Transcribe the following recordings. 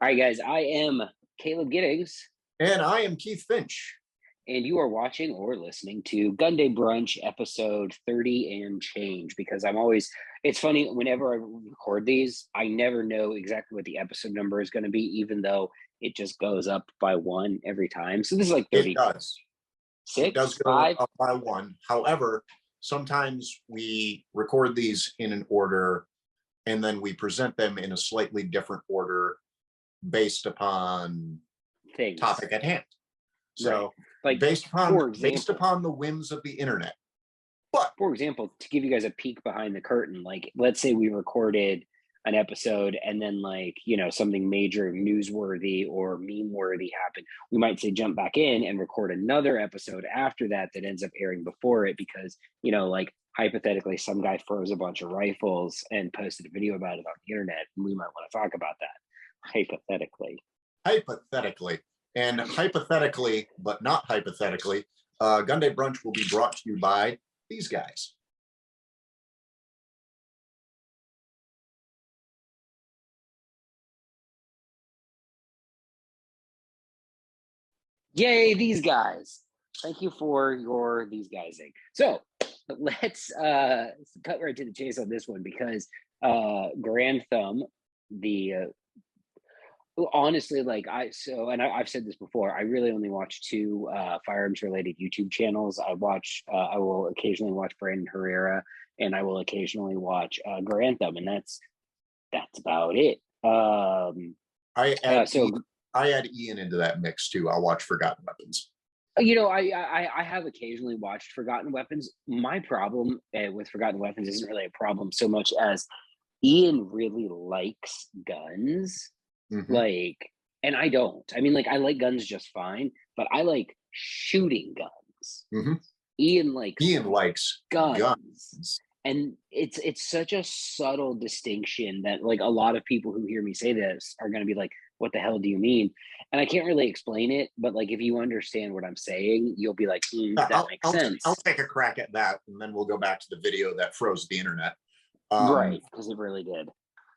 All right, guys, I am Caleb Giddings, And I am Keith Finch. and you are watching or listening to Gun Day Brunch episode 30 and change. Because it's funny, whenever I record these, I never know exactly what the episode number is going to be, even though it just goes up by one every time. So this is like It does. 36, Go 5. up by one. However, sometimes we record these in an order and then we present them in a slightly different order based upon Things. topic at hand. So Like, based example, upon the whims of the internet. But for example, to give you guys a peek behind the curtain, like let's say we recorded an episode and then something major newsworthy or meme worthy happened, we might say jump back in and record another episode after that ends up airing before it because like hypothetically some guy froze a bunch of rifles and posted a video about it on the internet, and we might want to talk about that hypothetically. And hypothetically, but not hypothetically, Gun Day Brunch will be brought to you by these guys. Yay, these guys. Thank you for your these guysing. So let's cut right to the chase on this one because Grand Thumb, the honestly, I've said this before, I really only watch two firearms related YouTube channels. I will occasionally watch Brandon Herrera, and I will occasionally watch Grand Thumb, and that's about it. I add Ian into that mix too. I'll watch Forgotten Weapons. I have occasionally watched Forgotten Weapons. My problem with Forgotten Weapons isn't really a problem so much as Ian really likes guns. Mm-hmm. And I don't. I mean, I like guns just fine, but I like shooting guns. Mm-hmm. Ian likes guns. And it's such a subtle distinction that a lot of people who hear me say this are going to be like, what the hell do you mean? And I can't really explain it, but if you understand what I'm saying, you'll be like, that makes sense. I'll take a crack at that, and then we'll go back to the video that froze the internet. Right, because it really did.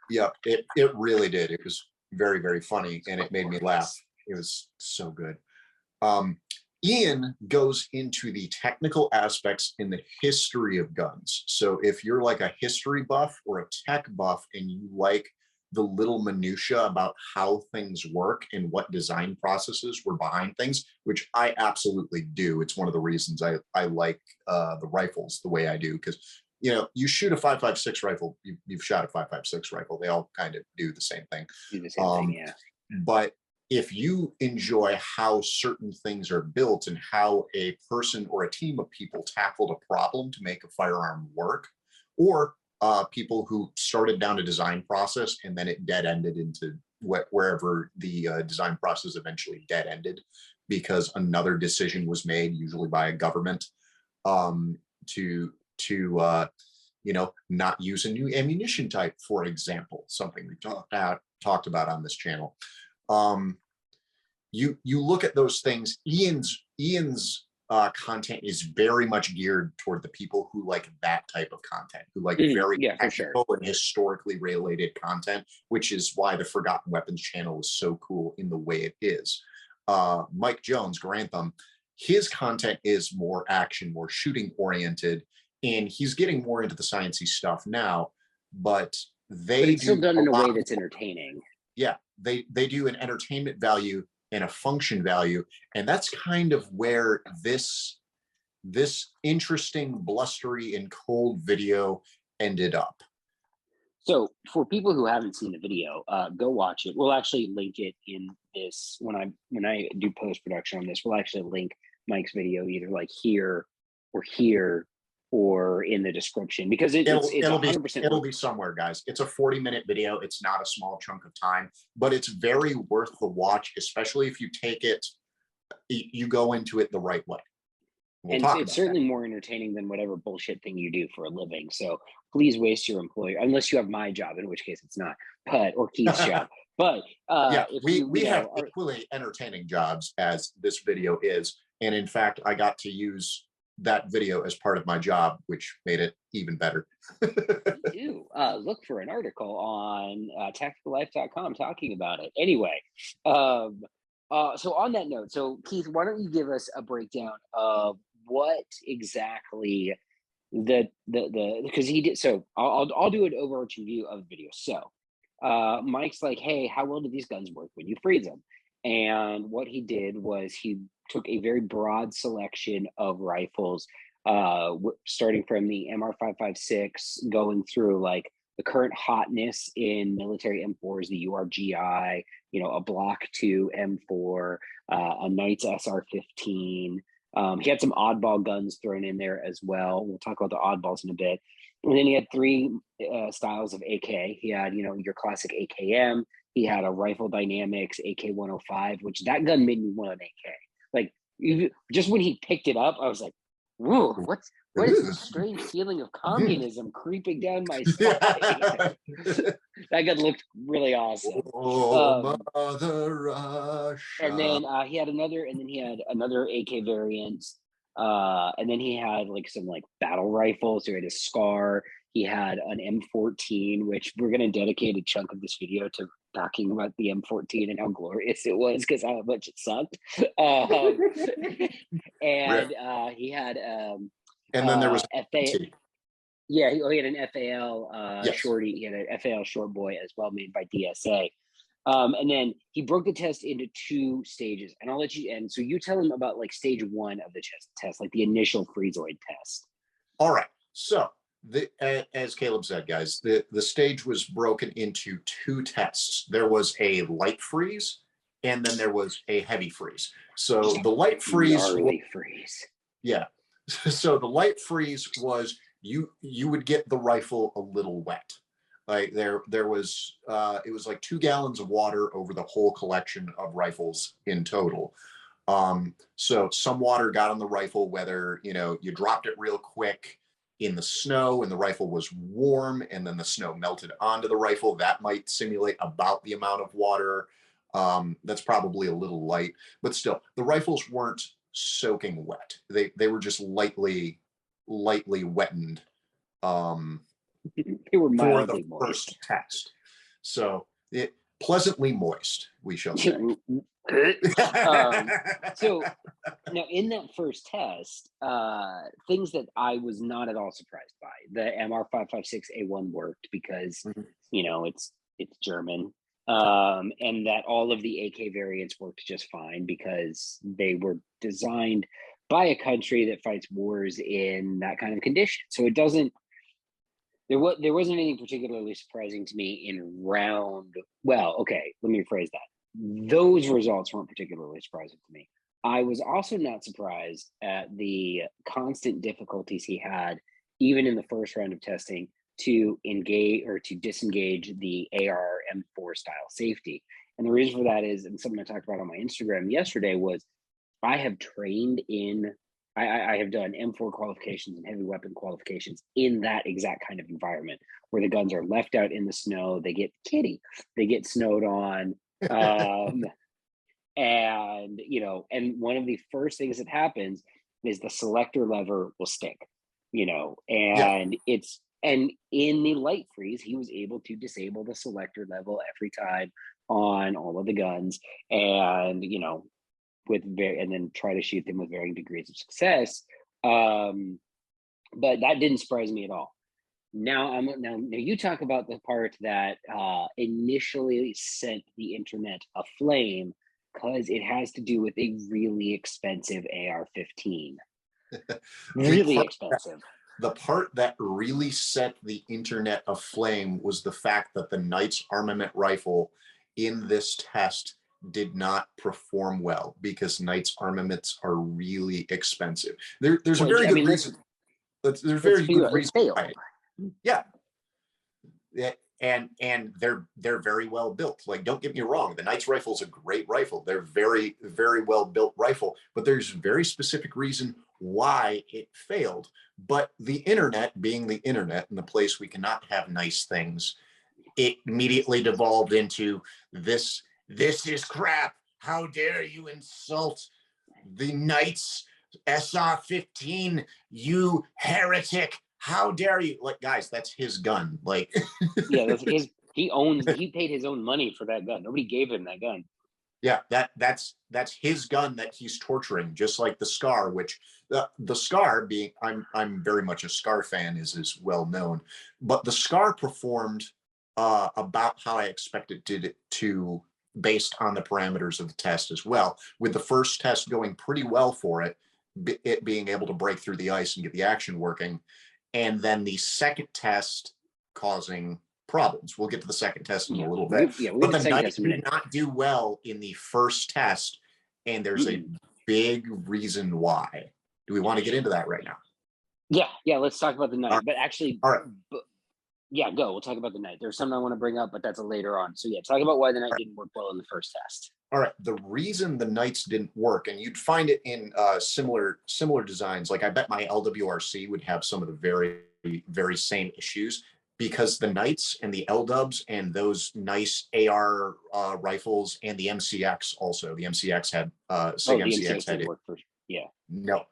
Yep, it really did. It was very, very funny, and it made me laugh. It was so good. Ian goes into the technical aspects in the history of guns. So if you're like a history buff or a tech buff and you like the little minutia about how things work and what design processes were behind things, which I absolutely do. It's one of the reasons I like the rifles the way I do, because you shoot a 5.56 rifle, you've shot a 5.56 rifle. They all kind of do the same thing. Yeah. But if you enjoy how certain things are built and how a person or a team of people tackled a problem to make a firearm work, or people who started down a design process and then it dead ended into wherever the design process eventually dead ended because another decision was made, usually by a government, to not use a new ammunition type, for example, something we talked about on this channel. You look at those things. Ian's content is very much geared toward the people who like that type of content, who like very technical and historically related content, which is why the Forgotten Weapons channel is so cool in the way it is. Mike Jones, Grantham, his content is more action, more shooting oriented, and he's getting more into the sciencey stuff now, but it's still done in a way that's entertaining. Yeah, they do an entertainment value and a function value, and that's kind of where this interesting, blustery, and cold video ended up. So for people who haven't seen the video, go watch it. We'll actually link it in this when I do post-production on this. We'll actually link Mike's video either here or in the description, because it'll 100%. It'll be somewhere, guys. It's a 40-minute video. It's not a small chunk of time, but it's very worth the watch, especially if you take it, you go into it the right way. And it's certainly more entertaining than whatever bullshit thing you do for a living. So please waste your employer, unless you have my job, in which case it's not, or Keith's job. But yeah, we have equally entertaining jobs as this video is. And in fact, I got to use that video as part of my job, which made it even better. Me too. Look for an article on tacticallife.com talking about it. Anyway, um, so on that note, so Keith, why don't you give us a breakdown of what exactly the because he did. So I'll do an overarching view of the video. So Mike's like, hey, how well do these guns work when you freeze them? And what he did was he took a very broad selection of rifles, starting from the MR556, going through like the current hotness in military M4s, the URGI, a Block 2 M4, a Knight's SR15. He had some oddball guns thrown in there as well. We'll talk about the oddballs in a bit. And then he had three styles of AK. He had, your classic AKM. He had a Rifle Dynamics AK-105, which that gun made me want an AK. Like, just when he picked it up, I was like, whoa, what is this strange feeling of communism creeping down my spine? That gun looked really awesome. Mother Russia. And then he had another AK variant. And then he had like some like battle rifles. So he had a Scar. He had an M14, which we're going to dedicate a chunk of this video to talking about the M14 and how glorious it was because how much it sucked. And he had and then there was yeah, he had an FAL yes. shorty. He had an FAL short boy as well, made by DSA. And then he broke the test into two stages, and I'll let you. And so you tell him about like stage one of the test, like the initial freezoid test. All right. So as Caleb said, guys, the stage was broken into two tests. There was a light freeze, and then there was a heavy freeze. So the light freeze, yeah. So the light freeze was you would get the rifle a little wet. Like there was it was like 2 gallons of water over the whole collection of rifles in total. So some water got on the rifle, whether you dropped it real quick in the snow and the rifle was warm and then the snow melted onto the rifle. That might simulate about the amount of water. That's probably a little light, but still the rifles weren't soaking wet. They were just lightly wettened. They were mildly for the first test. So it pleasantly moist, we shall say. So now in that first test, things that I was not at all surprised by, the MR556A1 worked because it's German, and that all of the AK variants worked just fine because they were designed by a country that fights wars in that kind of condition. So it doesn't. There wasn't anything particularly surprising to me in round. Well, okay, let me rephrase that. Those results weren't particularly surprising to me. I was also not surprised at the constant difficulties he had, even in the first round of testing, to engage or to disengage the AR M4 style safety. And the reason for that is, and something I talked about on my Instagram yesterday, was I have trained in I have done M4 qualifications and heavy weapon qualifications in that exact kind of environment where the guns are left out in the snow. They get they get snowed on. And one of the first things that happens is the selector lever will stick, and and in the light freeze, he was able to disable the selector level every time on all of the guns, and and then try to shoot them with varying degrees of success. But that didn't surprise me at all. Now you talk about the part that initially set the internet aflame because it has to do with a really expensive AR-15. Really expensive. The part that really set the internet aflame was the fact that the Knight's armament rifle in this test did not perform well because Knight's armaments are really expensive. There's a very good reason. There's very good reason why. Yeah. And they're very well built. Like, don't get me wrong, the Knight's rifle is a great rifle. They're very, very well built rifle, but there's a very specific reason why it failed. But the internet, being the internet and the place we cannot have nice things, it immediately devolved into this is crap. How dare you insult the Knights SR-15, you heretic. How dare you? Like, guys, that's his gun. Like, Yeah, that's his. He paid his own money for that gun. Nobody gave him that gun. yeah, that's his gun that he's torturing, just like the Scar, which the Scar being, I'm very much a Scar fan, is well known, but the Scar performed about how I expected it to, based on the parameters of the test as well. With the first test going pretty well for it, it being able to break through the ice and get the action working, and then the second test causing problems. We'll get to the second test in a little bit. But the Knight did not do well in the first test, and there's a big reason why. Do we want to get into that right now? Yeah, let's talk about the Knight. But actually, all right. Yeah, go. We'll talk about the Knight. There's something I want to bring up, but that's a later on. So yeah, talk about why the Knight didn't work well in the first test. All right. The reason the Knights didn't work, and you'd find it in similar designs, like I bet my LWRC would have some of the very, very same issues, because the Knights and the L-dubs and those nice AR rifles, and the MCX also. The MCX had MCX had work for, yeah. No.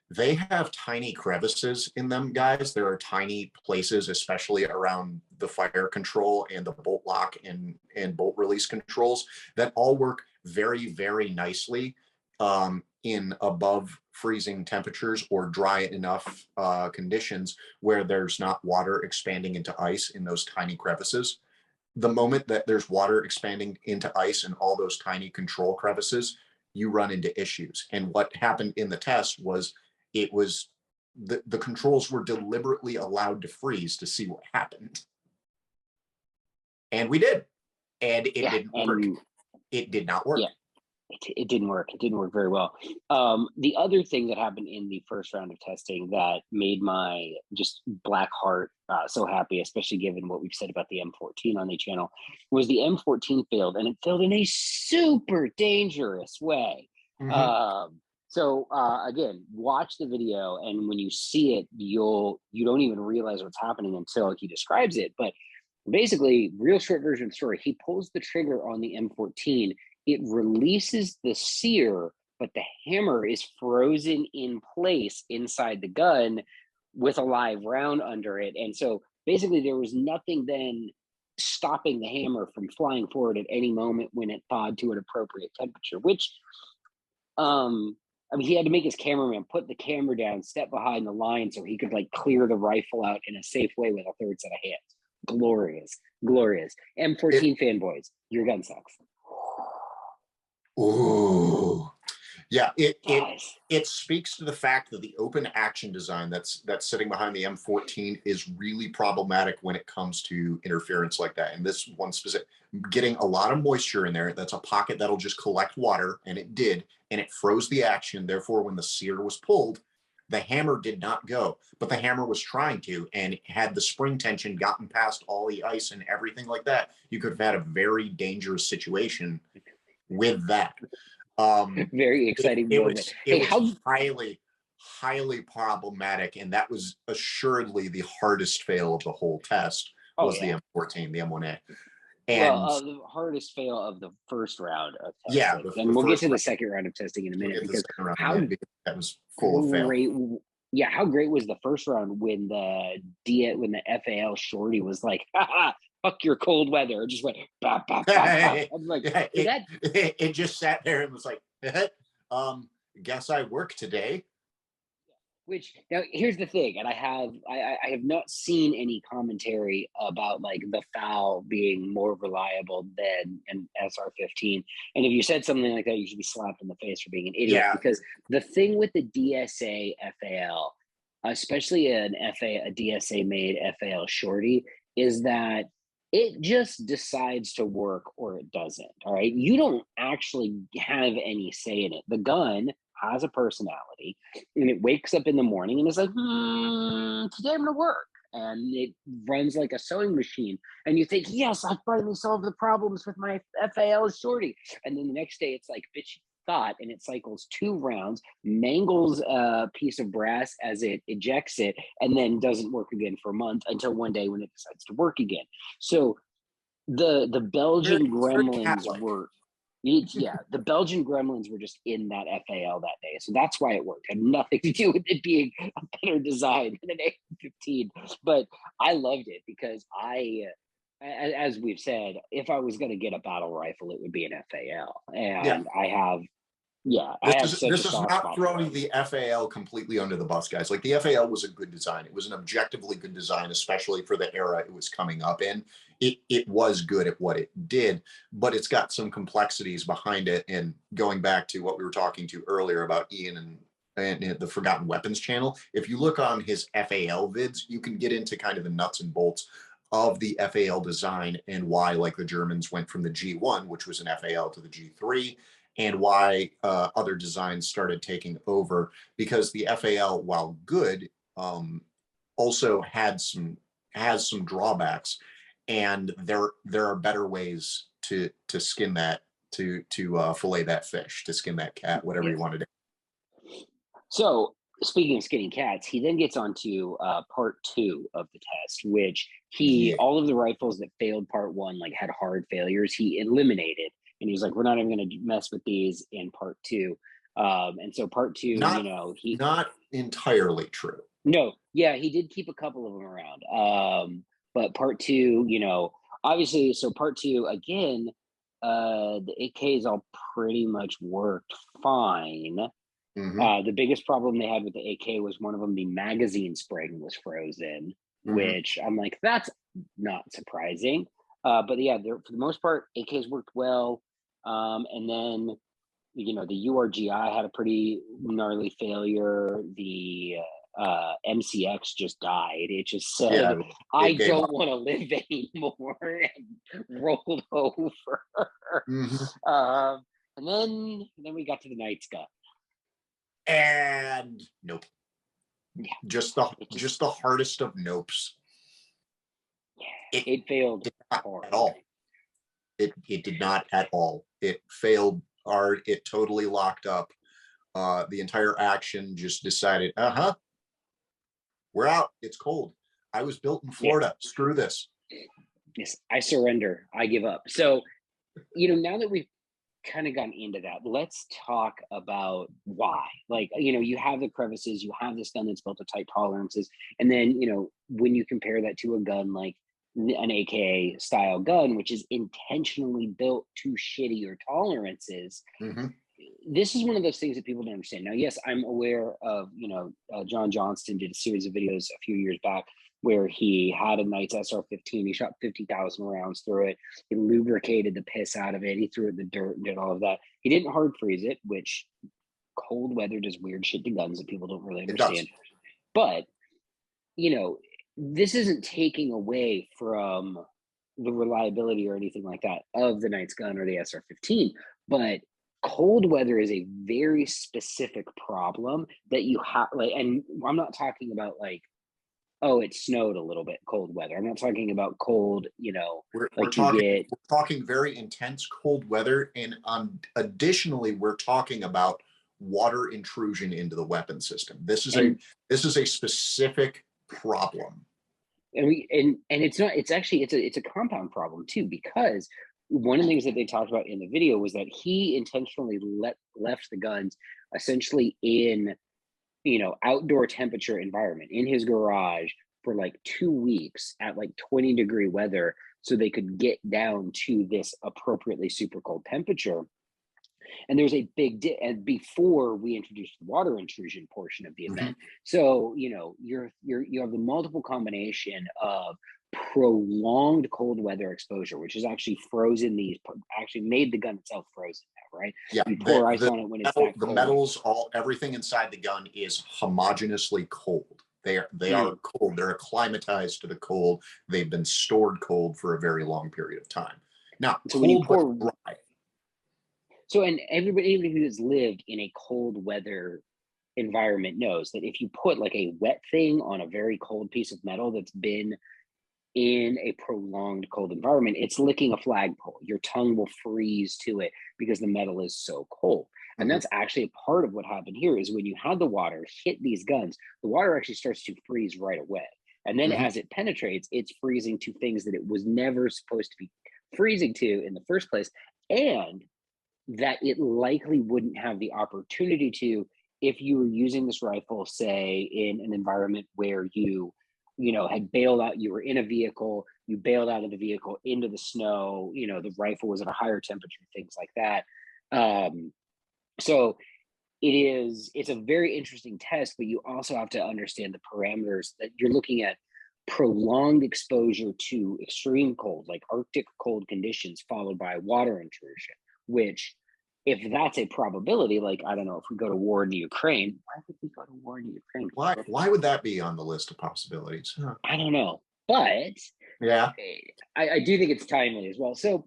They have tiny crevices in them, guys. There are tiny places, especially around the fire control and the bolt lock and bolt release controls, that all work very, very nicely in above freezing temperatures or dry enough conditions where there's not water expanding into ice in those tiny crevices. The moment that there's water expanding into ice in all those tiny control crevices, you run into issues. And what happened in the test was, it was the controls were deliberately allowed to freeze to see what happened. And we did. And it didn't work. It did not work. Yeah. It didn't work. It didn't work very well. The other thing that happened in the first round of testing that made my just black heart so happy, especially given what we've said about the M14 on the channel, was the M14 failed, and it failed in a super dangerous way. So again, watch the video, and when you see it, you don't even realize what's happening until he describes it. But basically, real short version of the story, he pulls the trigger on the M14. It releases the sear, but the hammer is frozen in place inside the gun with a live round under it. And so basically there was nothing then stopping the hammer from flying forward at any moment when it thawed to an appropriate temperature, which, I mean, he had to make his cameraman put the camera down, step behind the line so he could like clear the rifle out in a safe way with a third set of hands. Glorious, glorious. M14 fanboys, your gun sucks. Ooh, yeah. It speaks to the fact that the open action design that's sitting behind the M14 is really problematic when it comes to interference like that. And this one specific, getting a lot of moisture in there, that's a pocket that'll just collect water, and it did, and it froze the action. Therefore, when the sear was pulled, the hammer did not go, but the hammer was trying to, and had the spring tension gotten past all the ice and everything like that, you could have had a very dangerous situation with that. Very exciting moment. It was highly problematic, and that was assuredly the hardest fail of the whole test, was the M14, the M1A. And the hardest fail of the first round of testing. Yeah, and we'll get to the second round of testing in a minute, because that was full of fail. Yeah, how great was the first round when the FAL shorty was like, haha, fuck your cold weather. It just went bop, bop, bop, bop. I'm like, it just sat there and was like, guess I work today. Which, now here's the thing, and I have not seen any commentary about like the FAL being more reliable than an SR-15. And if you said something like that, you should be slapped in the face for being an idiot. Yeah. Because the thing with the DSA FAL, especially a DSA made FAL shorty, is that it just decides to work or it doesn't. All right, you don't actually have any say in it. The gun has a personality, and it wakes up in the morning and is like, today I'm gonna work, and it runs like a sewing machine, and you think, yes, I finally solved the problems with my FAL shorty, and then the next day it's like, bitch, thought, and it cycles 2 rounds, mangles a piece of brass as it ejects it, and then doesn't work again for a month until one day when it decides to work again. So the Belgian gremlins were Yeah, the Belgian Gremlins were just in that FAL that day, so that's why it worked. It had nothing to do with it being a better design than an AR-15. But I loved it because as we've said, if I was going to get a battle rifle, it would be an FAL, Yeah. and I have such a This is soft not spot for throwing it. the FAL completely under the bus, guys. Like the FAL was a good design. It was an objectively good design, especially for the era it was coming up in. It was good at what it did, but it's got some complexities behind it. And going back to what we were talking to earlier about Ian and the Forgotten Weapons channel, if you look on his FAL vids, you can get into kind of the nuts and bolts of the FAL design and why, like, the Germans went from the G1, which was an FAL, to the G3, and why other designs started taking over, because the FAL, while good, also has some drawbacks, and there are better ways to skin that, to fillet that fish, to skin that cat, whatever you Yes. want to do. So speaking of skinning cats, he then gets on to part two of the test, which Yeah. all of the rifles that failed part one, like had hard failures, he eliminated. And he's like, we're not even going to mess with these in part two. And so part two, Not not entirely true. no, yeah, he did keep a couple of them around. But part two, obviously, so part two, again, the AKs all pretty much worked fine. Hmm. The biggest problem they had with the AK was one of them, the magazine spring was frozen, Hmm. which I'm like, that's not surprising. But yeah, for the most part, AKs worked well. And then, the URGI had a pretty gnarly failure. The MCX just died. It just said, Yeah, I it gave don't up. want to live anymore, and rolled over. Hmm. um, and then we got to the Knight's Gun. And nope. Yeah, Just the hardest of nopes. it failed Did not hard. at all. It did not at all. It failed hard. It totally locked up. The entire action just decided, we're out. It's cold. I was built in Yeah, Florida. Screw this. yes, I surrender. I give up. So, now that we've kind of gotten into that, let's talk about why. Like, you have the crevices, you have this gun that's built to tight tolerances, and then, when you compare that to a gun like an AK style gun, which is intentionally built to shittier tolerances, Mm-hmm. this is one of those things that people don't understand. Now, yes, I'm aware of, John Johnston did a series of videos a few years back where he had a Knight's SR-15. He shot 50,000 rounds through it. He lubricated the piss out of it. He threw it in the dirt and did all of that. He didn't hard freeze it, which cold weather does weird shit to guns that people don't really It does. understand. But, this isn't taking away from the reliability or anything like that of the Knight's gun or the SR-15, but cold weather is a very specific problem that you have, like, and I'm not talking about like, oh, it snowed a little bit, cold weather. I'm not talking about cold, We're like you talking get. very intense cold weather, and additionally, we're talking about water intrusion into the weapon system. And This is a specific problem. and it's not, it's actually, it's a compound problem too, because one of the things that they talked about in the video was that he intentionally left the guns essentially in, outdoor temperature environment in his garage for like 2 weeks at like 20-degree weather so they could get down to this appropriately super cold temperature. And there's a and before we introduced the water intrusion portion of the Mm-hmm. event. So, you have the multiple combination of prolonged cold weather exposure, which has actually frozen actually made the gun itself frozen now, right? Yeah, You pour ice on it when it's that the cold. metals, everything inside the gun is homogeneously cold. They are cold. They're acclimatized to the cold. They've been stored cold for a very long period of time. Now, So when you cold but pour, dry. so and anybody who has lived in a cold weather environment knows that if you put like a wet thing on a very cold piece of metal that's been in a prolonged cold environment, it's licking a flagpole. Your tongue will freeze to it because the metal is so cold. And Mm-hmm. that's actually a part of what happened here is when you had the water hit these guns, the water actually starts to freeze right away. And then Mm-hmm. as it penetrates, it's freezing to things that it was never supposed to be freezing to in the first place. And that it likely wouldn't have the opportunity to if you were using this rifle, say, in an environment where had bailed out, you were in a vehicle, you bailed out of the vehicle into the snow, the rifle was at a higher temperature, things like that. So it's a very interesting test, but you also have to understand the parameters that you're looking at. Prolonged exposure to extreme cold, like Arctic cold conditions, followed by water intrusion, which, if that's a probability, like, I don't know, if we go to war in the Ukraine, why would we go to war in the Ukraine? Why would that be on the list of possibilities? Huh. I don't know, but yeah, I do think it's timely as well. So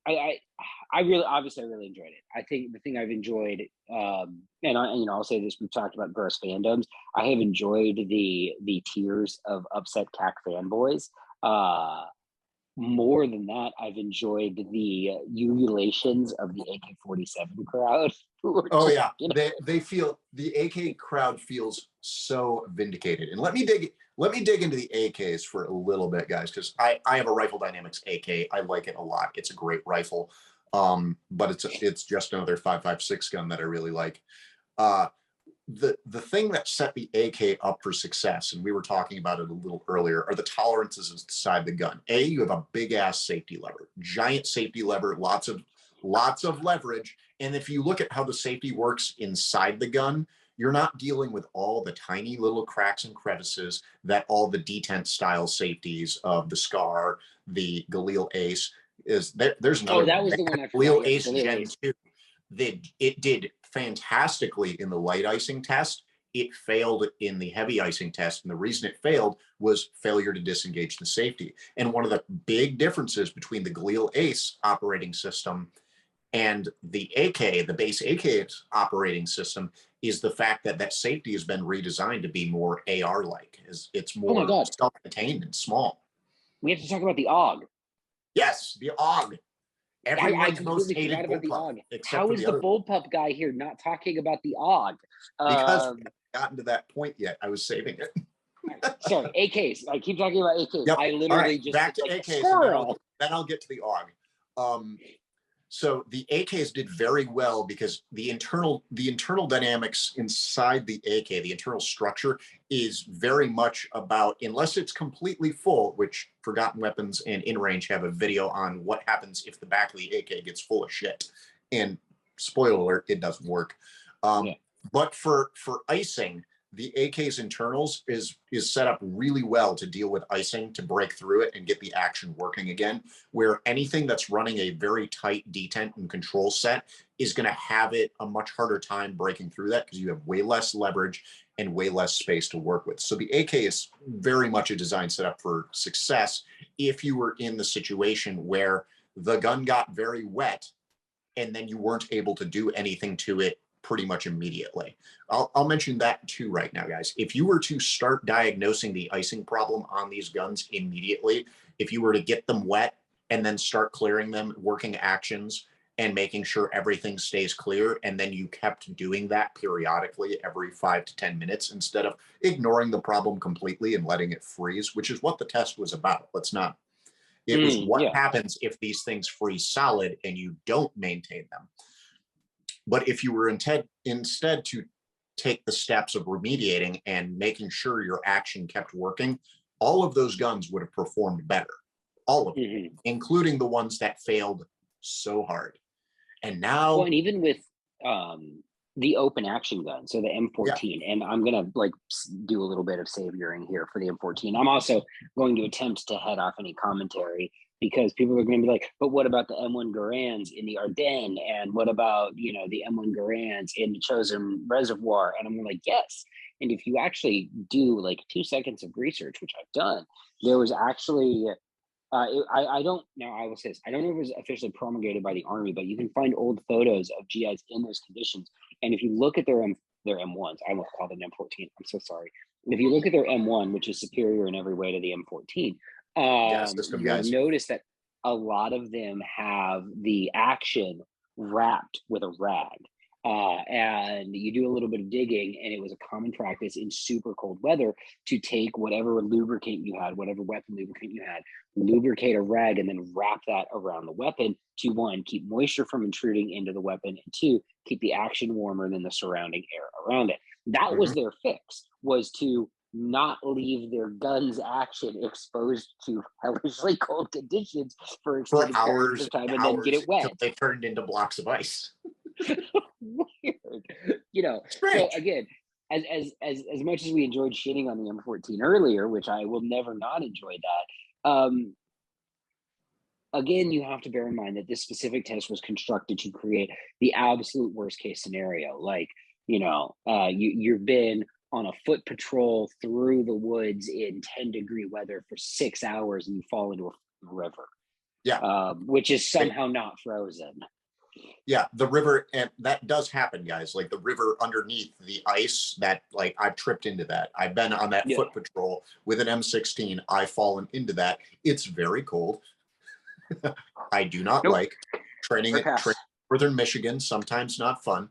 I really enjoyed it. I think the thing I've enjoyed, I'll say this: we've talked about gross fandoms. I have enjoyed the tiers of upset CAC fanboys. More than that, I've enjoyed the ululations of the AK-47 crowd. Oh yeah, they feel the AK crowd feels so vindicated. And let me dig into the AKs for a little bit, guys, because I have a Rifle Dynamics AK. I like it a lot. It's a great rifle, but it's just another 5.56 gun that I really like. The thing that set the AK up for success, and we were talking about it a little earlier, are the tolerances inside the gun. You have a big ass safety lever, giant safety lever, lots of leverage. And if you look at how the safety works inside the gun, you're not dealing with all the tiny little cracks and crevices that all the detent style safeties of the SCAR, the Galil Ace is. There's another. Oh, that was the one I forgot. Galil Ace Gen 2. It did fantastically in the light icing test. It failed in the heavy icing test. And the reason it failed was failure to disengage the safety. And one of the big differences between the Galil Ace operating system and the AK, the base AK operating system, is the fact that safety has been redesigned to be more AR-like. It's more self-contained and small. We have to talk about the AUG. Yes, the AUG. Everyone's most hated bullpup. How is the bullpup guy here not talking about the AUG? Because we haven't gotten to that point yet. I was saving it. Sorry, AKs. I keep talking about AKs. Yep. I literally just back to AKs. Then I'll get to the AUG. So the AKs did very well because the internal dynamics inside the AK, the internal structure, is very much about, unless it's completely full, which Forgotten Weapons and In Range have a video on what happens if the back of the AK gets full of shit. And spoiler alert, it doesn't work. But for icing, the AK's internals is set up really well to deal with icing, to break through it and get the action working again, where anything that's running a very tight detent and control set is going to have it a much harder time breaking through that, because you have way less leverage and way less space to work with. So the AK is very much a design set up for success if you were in the situation where the gun got very wet and then you weren't able to do anything to it pretty much immediately. I'll mention that too right now, guys. If you were to start diagnosing the icing problem on these guns immediately, if you were to get them wet and then start clearing them, working actions and making sure everything stays clear, and then you kept doing that periodically every 5 to 10 minutes instead of ignoring the problem completely and letting it freeze, which is what the test was about. It was what happens if these things freeze solid and you don't maintain them. But if you were instead to take the steps of remediating and making sure your action kept working, all of those guns would have performed better. All of them, including the ones that failed so hard. And now... and even with the open action gun, so the M14, and I'm going to do a little bit of savioring here for the M14. I'm also going to attempt to head off any commentary, because people are going to be like, but what about the M1 Garands in the Ardennes? And what about, the M1 Garands in the Chosin Reservoir? And I'm like, yes. And if you actually do 2 seconds of research, which I've done, there was actually, I don't know if it was officially promulgated by the Army, but you can find old photos of GIs in those conditions. And if you look at their M1s, I almost called it an M14. I'm so sorry. If you look at their M1, which is superior in every way to the M14, you'll notice that a lot of them have the action wrapped with a rag. And you do a little bit of digging, and it was a common practice in super cold weather to take whatever lubricant you had, whatever weapon lubricant you had, lubricate a rag, and then wrap that around the weapon to, one, keep moisture from intruding into the weapon, and two, keep the action warmer than the surrounding air around it. That was their fix, was to not leave their guns action exposed to hellishly cold conditions for For extended periods hours of time and and then get hours it until wet. they turned into blocks of ice. Weird. You know, so Strange. again, as much as we enjoyed shitting on the M14 earlier, which I will never not enjoy that, again, you have to bear in mind that this specific test was constructed to create the absolute worst case scenario. Like, you've been on a foot patrol through the woods in 10-degree weather for 6 hours and you fall into a river, Yeah. which is somehow not frozen. Yeah, the river, and that does happen, guys. Like the river underneath the ice, that, like, I've tripped into that. I've been on that Yeah. foot patrol with an M16. I've fallen into that. It's very cold. I do not Nope. like training at northern Michigan. Sometimes not fun.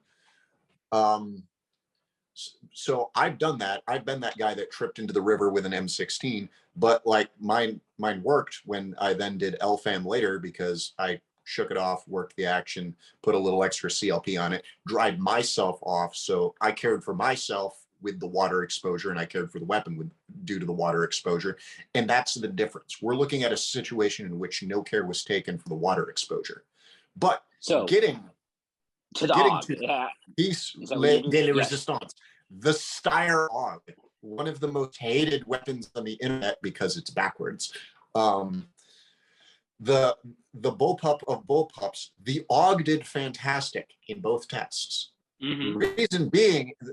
So I've done that. I've been that guy that tripped into the river with an M16. But like mine worked when I then did LFAM later, because I shook it off, worked the action, put a little extra CLP on it, dried myself off. So I cared for myself with the water exposure, and I cared for the weapon due to the water exposure. And that's the difference. We're looking at a situation in which no care was taken for the water exposure. But So getting to the AUG, piece de resistance, the Steyr AUG, one of the most hated weapons on the internet because it's backwards. The bullpup of bullpups, the AUG did fantastic in both tests. Mm-hmm.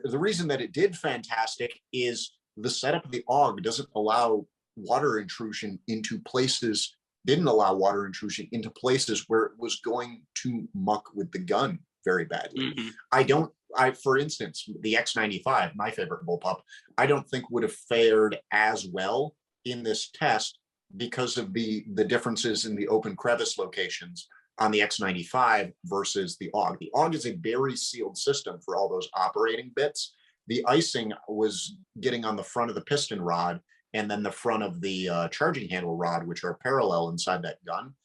The reason that it did fantastic is the setup of the AUG doesn't allow water intrusion into places, didn't allow water intrusion into places where it was going to muck with the gun very badly. Mm-hmm. For instance, the X95, my favorite bullpup, I don't think would have fared as well in this test because of the differences in the open crevice locations on the X95 versus the AUG. The AUG is a very sealed system for all those operating bits. The icing was getting on the front of the piston rod and then the front of the charging handle rod, which are parallel inside that gun.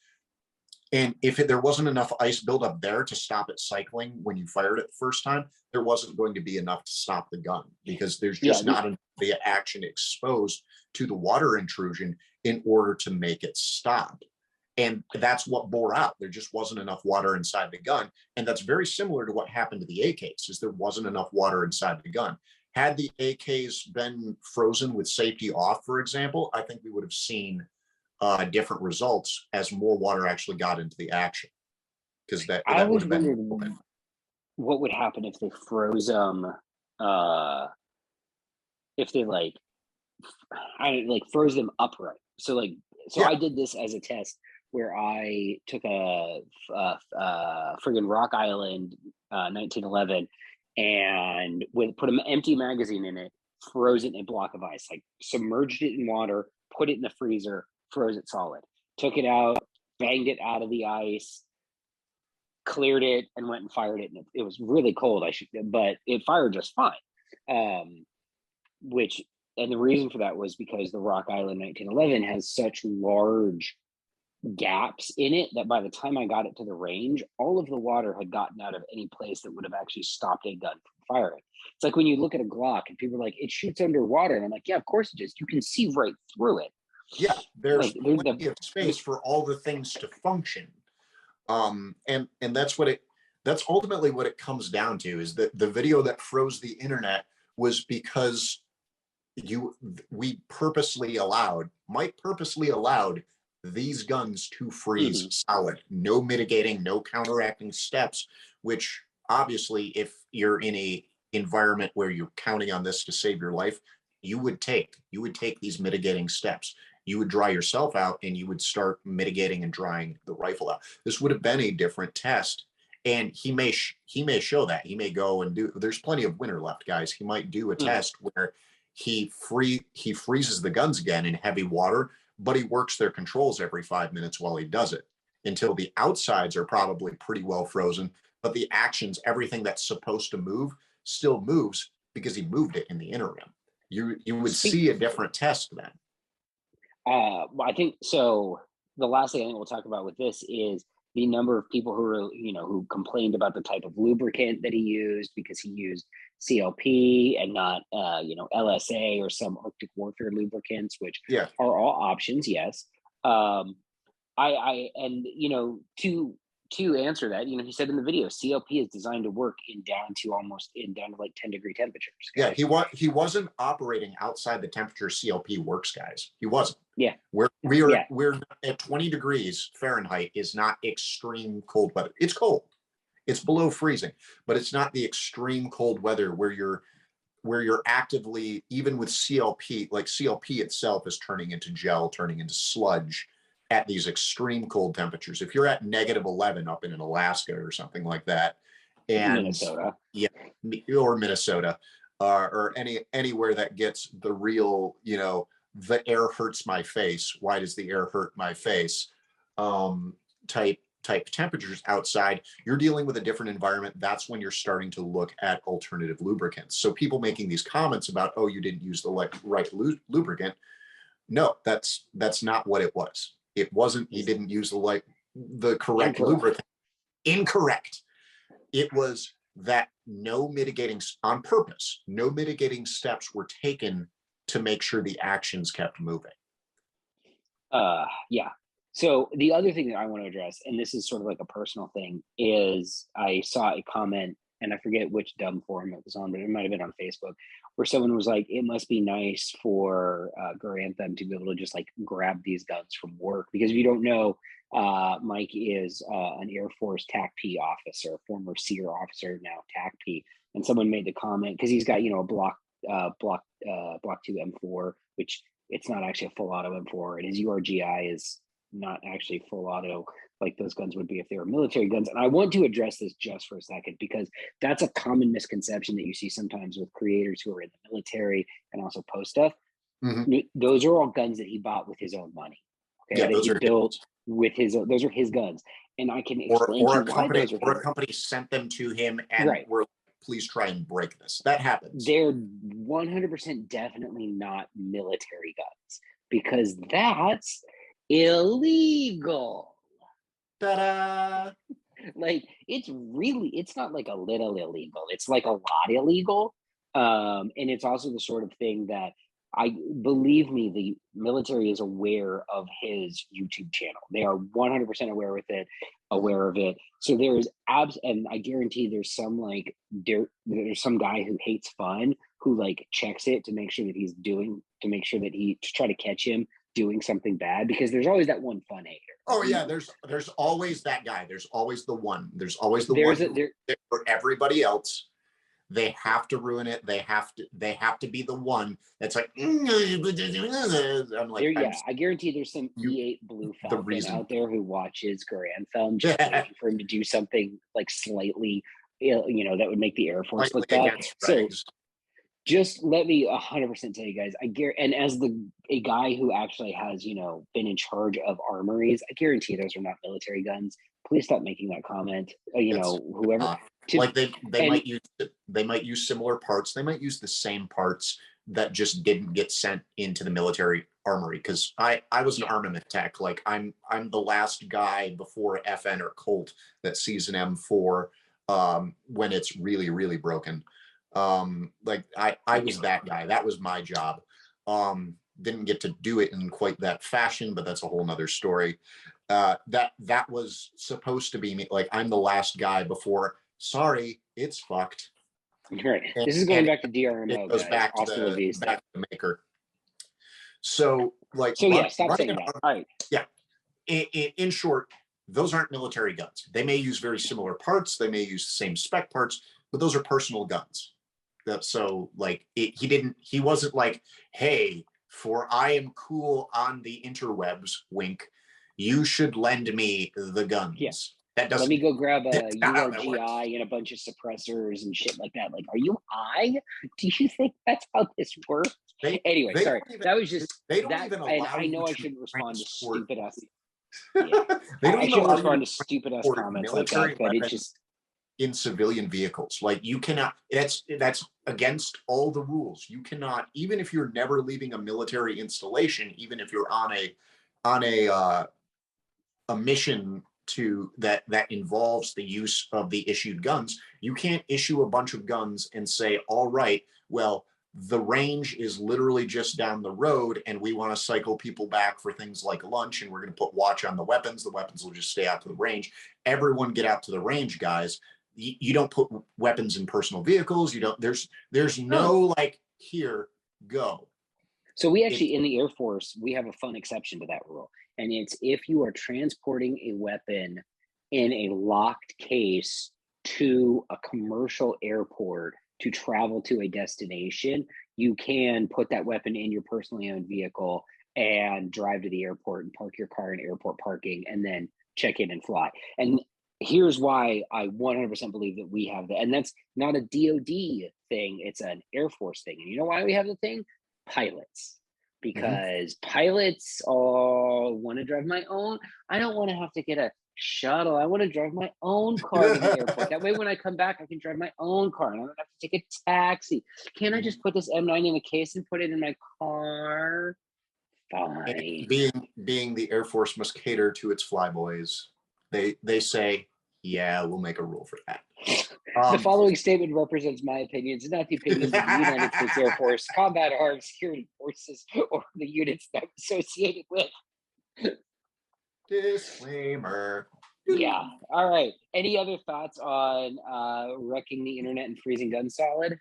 And if there wasn't enough ice buildup there to stop it cycling when you fired it the first time, there wasn't going to be enough to stop the gun, because there's just not enough the action exposed to the water intrusion in order to make it stop. And that's what bore out. There just wasn't enough water inside the gun. And that's very similar to what happened to the AKs, is there wasn't enough water inside the gun. Had the AKs been frozen with safety off, for example, I think we would have seen different results as more water actually got into the action, because that would have been what would happen if they froze them, if they froze them upright. So I did this as a test where I took a friggin' Rock Island 1911 and put an empty magazine in it, froze it in a block of ice, like submerged it in water, put it in the freezer, froze it solid, took it out, banged it out of the ice, cleared it, and went and fired it. And it was really cold, but it fired just fine. And the reason for that was because the Rock Island 1911 has such large gaps in it that by the time I got it to the range, all of the water had gotten out of any place that would have actually stopped a gun from firing. It's like when you look at a Glock and people are like, it shoots underwater. And I'm like, yeah, of course it does. You can see right through it. Yeah, there's plenty of space for all the things to function. And that's ultimately what it comes down to, is that the video that froze the internet was because Mike purposely allowed these guns to freeze solid, no mitigating, no counteracting steps, which obviously, if you're in a environment where you're counting on this to save your life, you would take these mitigating steps. You would dry yourself out and you would start mitigating and drying the rifle out. This would have been a different test. And he may show that. He may go and there's plenty of winter left, guys. He might do a test where he freezes the guns again in heavy water, but he works their controls every 5 minutes while he does it, until the outsides are probably pretty well frozen. but the actions, everything that's supposed to move, still moves because he moved it in the interim. You would see a different test then. I think so. The last thing I think we'll talk about with this is the number of people who are, who complained about the type of lubricant that he used because he used CLP and not, LSA or some Arctic warfare lubricants, which are all options. Yes. To answer that, he said in the video, CLP is designed to work down to like 10-degree temperatures. Okay? Yeah, he wasn't operating outside the temperature CLP works, guys. He wasn't. Yeah. We're at 20 degrees Fahrenheit is not extreme cold weather. It's cold. It's below freezing, but it's not the extreme cold weather where you're actively, even with CLP, like CLP itself is turning into gel, turning into sludge at these extreme cold temperatures. If you're at -11 up in Alaska or something like that, and Minnesota, or Minnesota, or anywhere that gets the real, the air hurts my face. Why does the air hurt my face? Type temperatures outside, you're dealing with a different environment. That's when you're starting to look at alternative lubricants. So people making these comments about, oh, you didn't use the right lubricant. No, that's not what it was. It wasn't, he didn't use the correct lubricant. Incorrect. It was that on purpose, no mitigating steps were taken to make sure the actions kept moving. Yeah. So the other thing that I want to address, and this is sort of like a personal thing, is I saw a comment, and I forget which dumb forum it was on, but it might have been on Facebook, where someone was like, it must be nice for Grantham to be able to just like grab these guns from work. Because if you don't know, Mike is an Air Force TACP officer, former SEER officer, now TACP. And someone made the comment, because he's got, a Block 2 M4, which it's not actually a full auto M4, and his URGI is not actually full auto like those guns would be if they were military guns. And I want to address this just for a second, because that's a common misconception that you see sometimes with creators who are in the military and also post stuff. Mm-hmm. Those are all guns that he bought with his own money. Okay, yeah, those are built with his own, those are his guns. And I can explain or a company sent them to him and were like, please try and break this. That happens. They're 100% definitely not military guns, because that's illegal. Ta-da! Like, it's not like a little illegal. It's like a lot illegal. And it's also the sort of thing that believe me, the military is aware of his YouTube channel. They are 100% aware of it. So there is and I guarantee there's some there's some guy who hates fun who like checks it to make sure that to try to catch him doing something bad, because there's always that one fun hater. Oh yeah, there's always that guy. There's always the one. There's always the one for everybody else. They have to ruin it. They have to be the one that's like, I'm like, I guarantee there's some E8 Blue Falcon out there who watches Grantham just waiting for him to do something like slightly, that would make the Air Force look bad. So just let me 100% tell you guys, and as a guy who actually has, been in charge of armories, I guarantee those are not military guns. Please stop making that comment. Whoever. They might use similar parts. They might use the same parts that just didn't get sent into the military armory. Because I was an armament tech. Like I'm the last guy before FN or Colt that sees an M4 when it's really, really broken. Like I was that guy. That was my job. Didn't get to do it in quite that fashion, but that's a whole nother story. That was supposed to be me. Like I'm the last guy before. Sorry, it's fucked. Right. This is going back to DRMO. It goes back to the maker. So stop saying that. All right. Yeah. In short, those aren't military guns. They may use very similar parts. They may use the same spec parts, but those are personal guns. So like he wasn't like, hey, for I am cool on the interwebs, wink, you should lend me the guns. Yes. Let me go grab a URGI and a bunch of suppressors and shit like that. Like, are you high? Do you think that's how this works? Anyway, sorry. That was just that. And I know I shouldn't respond to stupid ass. Yeah. I shouldn't respond to stupid ass comments like that, but it just. in civilian vehicles. Like you cannot, that's against all the rules. You cannot, even if you're never leaving a military installation, even if you're on a mission to that involves the use of the issued guns, you can't issue a bunch of guns and say, all right, well, the range is literally just down the road and we want to cycle people back for things like lunch and we're going to put watch on the weapons will just stay out to the range. Everyone get out to the range, guys. You don't put weapons in personal vehicles. You don't, there's no like, here, go. So we actually, in the Air Force, we have a fun exception to that rule. And it's if you are transporting a weapon in a locked case to a commercial airport to travel to a destination, you can put that weapon in your personally owned vehicle and drive to the airport and park your car in airport parking and then check in and fly. And here's why I 100% believe that we have that. And that's not a DOD thing, it's an Air Force thing. And you know why we have the thing? Pilots. Because pilots want to drive my own. I don't want to have to get a shuttle. I want to drive my own car to the airport. That way, when I come back, I can drive my own car and I don't have to take a taxi. Can't I just put this M9 in a case and put it in my car? Fine. Being the Air Force must cater to its flyboys. They say, yeah, we'll make a rule for that. The following statement represents my opinions, not the opinions of the United States Air Force, Combat Arms Security Forces, or the units that I'm associated with. Disclaimer. Yeah. All right. Any other thoughts on wrecking the internet and freezing guns solid?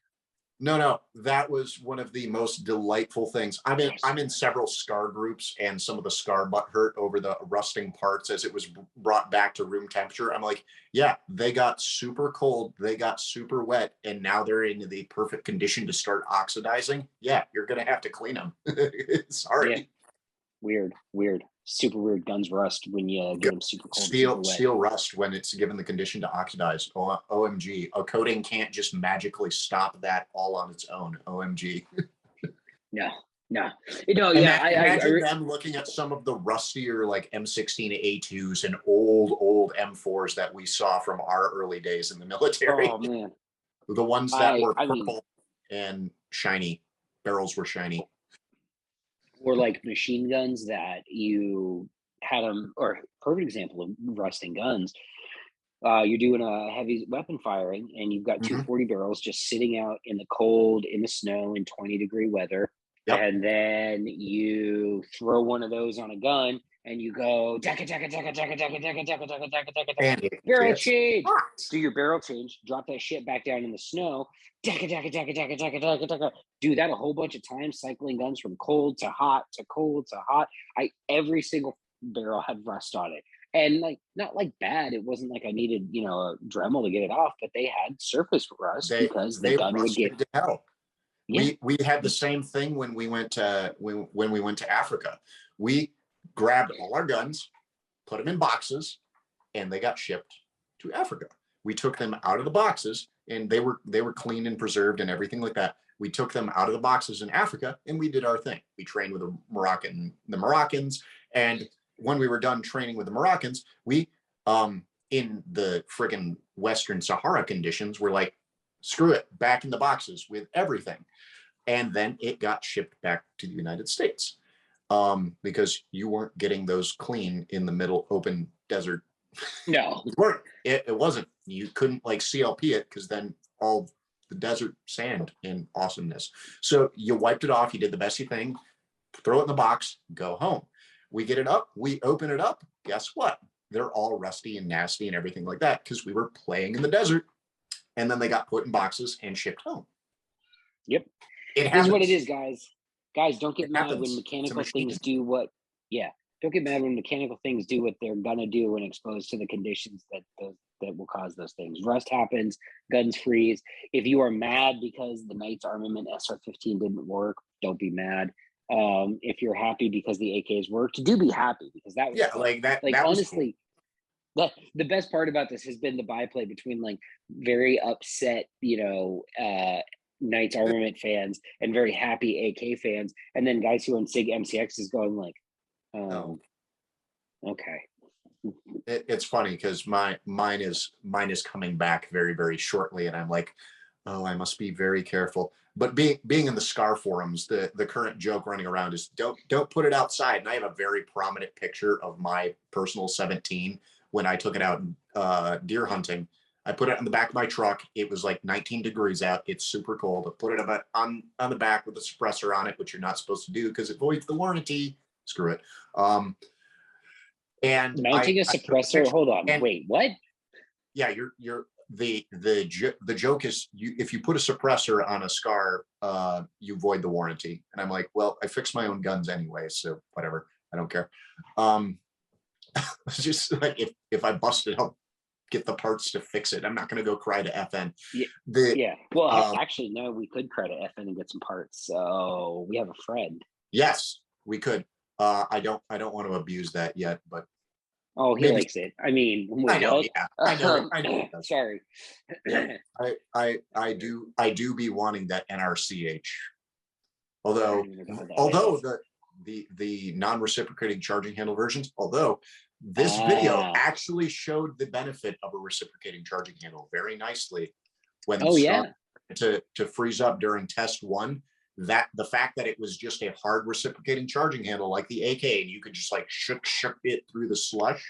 No, that was one of the most delightful things. I'm in several SCAR groups, and some of the SCAR butt hurt over the rusting parts as it was brought back to room temperature. I'm like, yeah, they got super cold, they got super wet, and now they're in the perfect condition to start oxidizing. Yeah, you're gonna have to clean them. Sorry. Yeah. Weird. Super weird. Guns rust when you get them super cold. Steel rust when it's given the condition to oxidize. OMG. A coating can't just magically stop that all on its own. OMG. No. Yeah. Imagine them looking at some of the rustier like M16A2s and old M4s that we saw from our early days in the military. Oh man. The ones that were purple and shiny. Barrels were shiny. Or like machine guns that you had them, or perfect example of rusting guns. You're doing a heavy weapon firing and you've got 240 barrels just sitting out in the cold, in the snow, in 20-degree weather. Yep. And then you throw one of those on a gun and you go barrel change. Do your barrel change, drop that shit back down in the snow, do that a whole bunch of times, cycling guns from cold to hot to cold to hot. Every single barrel had rust on it. And like, not like bad. It wasn't like I needed, a Dremel to get it off, but they had surface rust because the gun would get to hell. Yeah. We had the same thing when we went to when we went to Africa. We grabbed all our guns, put them in boxes, and they got shipped to Africa. We took them out of the boxes, and they were clean and preserved and everything like that. We took them out of the boxes in Africa, and we did our thing. We trained with the Moroccans, and when we were done training with the Moroccans, we in the friggin' Western Sahara conditions, we're like, screw it, back in the boxes with everything. And then it got shipped back to the United States because you weren't getting those clean in the middle open desert. No, it wasn't. You couldn't like CLP it because then all the desert sand and awesomeness. So you wiped it off. You did the best you thing. Throw it in the box. Go home. We get it up. We open it up. Guess what? They're all rusty and nasty and everything like that because we were playing in the desert. And then they got put in boxes and shipped home. Yep. This is what it is, guys. Guys, don't get mad when mechanical things do what. Yeah. Don't get mad when mechanical things do what they're gonna do when exposed to the conditions that will cause those things. Rust happens, guns freeze. If you are mad because the Knight's Armament SR-15 didn't work, don't be mad. If you're happy because the AKs worked, do be happy because that was fun. Like that. Like that honestly, cool. The best part about this has been the byplay between like very upset, Knight's Armament fans and very happy AK fans, and then guys who are in SIG MCX is going like, okay. it's funny because mine is coming back very, very shortly, and I'm like, oh, I must be very careful. But being in the SCAR forums, the current joke running around is don't put it outside. And I have a very prominent picture of my personal 17 when I took it out deer hunting. I put it on the back of my truck. It was like 19 degrees out. It's super cold. I put it on the back with a suppressor on it, which you're not supposed to do because it voids the warranty. Screw it. And mounting a suppressor. Hold on. and, Wait, what? Yeah, the joke is if you put a suppressor on a SCAR, you void the warranty. And I'm like, well, I fix my own guns anyway, so whatever. I don't care. It's just like if I bust it, I'll get the parts to fix it. I'm not going to go cry to FN. Yeah. Well, actually, no, we could cry to FN and get some parts. So we have a friend. Yes, we could. I don't want to abuse that yet, but oh, he likes it. I mean, I know. Yeah, I know. Sorry. Yeah, I do be wanting that NRCH. Although the non-reciprocating charging handle versions, although this video actually showed the benefit of a reciprocating charging handle very nicely when to freeze up during test one. That the fact that it was just a hard reciprocating charging handle like the AK, and you could just like shook it through the slush.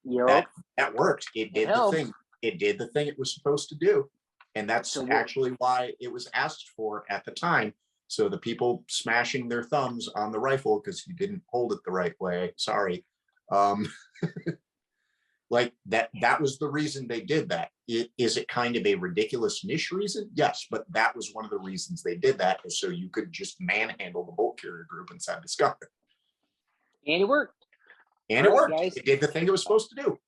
Yep. That worked. It did the thing. It did the thing it was supposed to do, and that's actually why it was asked for at the time. So the people smashing their thumbs on the rifle because you didn't hold it the right way. Sorry. Like that was the reason they did that. Is it kind of a ridiculous niche reason? Yes, but that was one of the reasons they did that, is so you could just manhandle the bolt carrier group inside the SCAR. And it worked. And it worked. Guys, it did the thing it was supposed to do.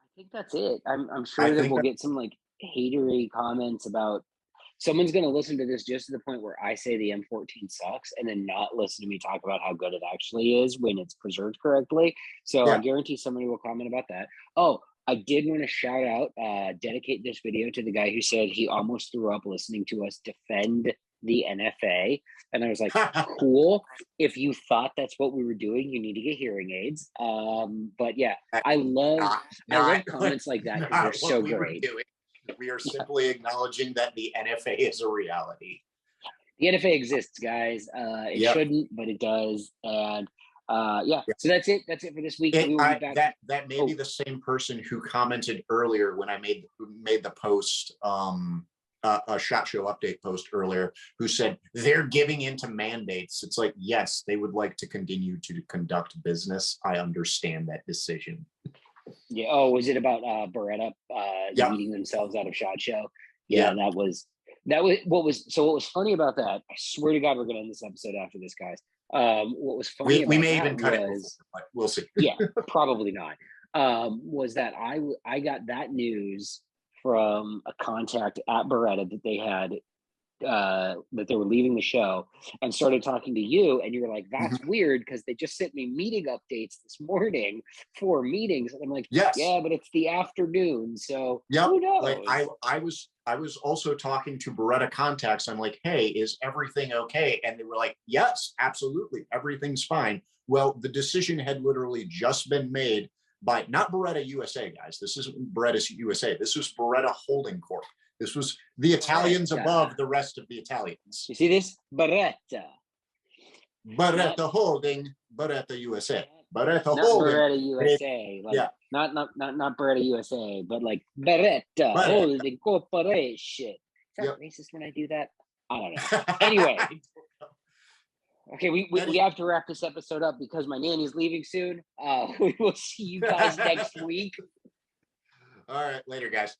I think that's it. I'm sure that we'll get some like hatery comments about someone's going to listen to this just to the point where I say the M14 sucks and then not listen to me talk about how good it actually is when it's preserved correctly. So I guarantee somebody will comment about that. Oh, I did want to shout out, dedicate this video to the guy who said he almost threw up listening to us defend the NFA. And I was like, cool. If you thought that's what we were doing, you need to get hearing aids. But yeah, I love comments like that because they're so great. We are simply acknowledging that the NFA is a reality. The NFA exists, guys. It shouldn't, but it does. And so that's it. That's it for this week. We will be back. That may be the same person who commented earlier when I made the post, a SHOT Show update post earlier, who said they're giving into mandates. It's like, yes, they would like to continue to conduct business. I understand that decision. Yeah. Oh, was it about Beretta eating themselves out of SHOT Show? Yeah, that was what was funny about that. I swear to God, we're gonna end this episode after this, guys. What was funny we may even cut it before, but we'll see. Yeah, probably not. Was that I got that news from a contact at Beretta that they had that they were leaving the show, and started talking to you, and you're like, that's weird because they just sent me meeting updates this morning for meetings, and I'm like, yeah, but it's the afternoon, so who knows? Like I was also talking to Beretta contacts. I'm like, hey, is everything okay? And they were like, yes, absolutely, everything's fine. Well, the decision had literally just been made by not Beretta USA, guys. This isn't Beretta's USA. This was Beretta Holding Corp. This was the Italians above the rest of the Italians. You see this? Beretta Holding, Beretta USA. Beretta Holding. Beretta USA. Not Beretta USA, but like Beretta Holding Corporation. Is that racist when I do that? I don't know. Anyway. Okay, we have to wrap this episode up because my nanny's leaving soon. We will see you guys next week. All right, later, guys.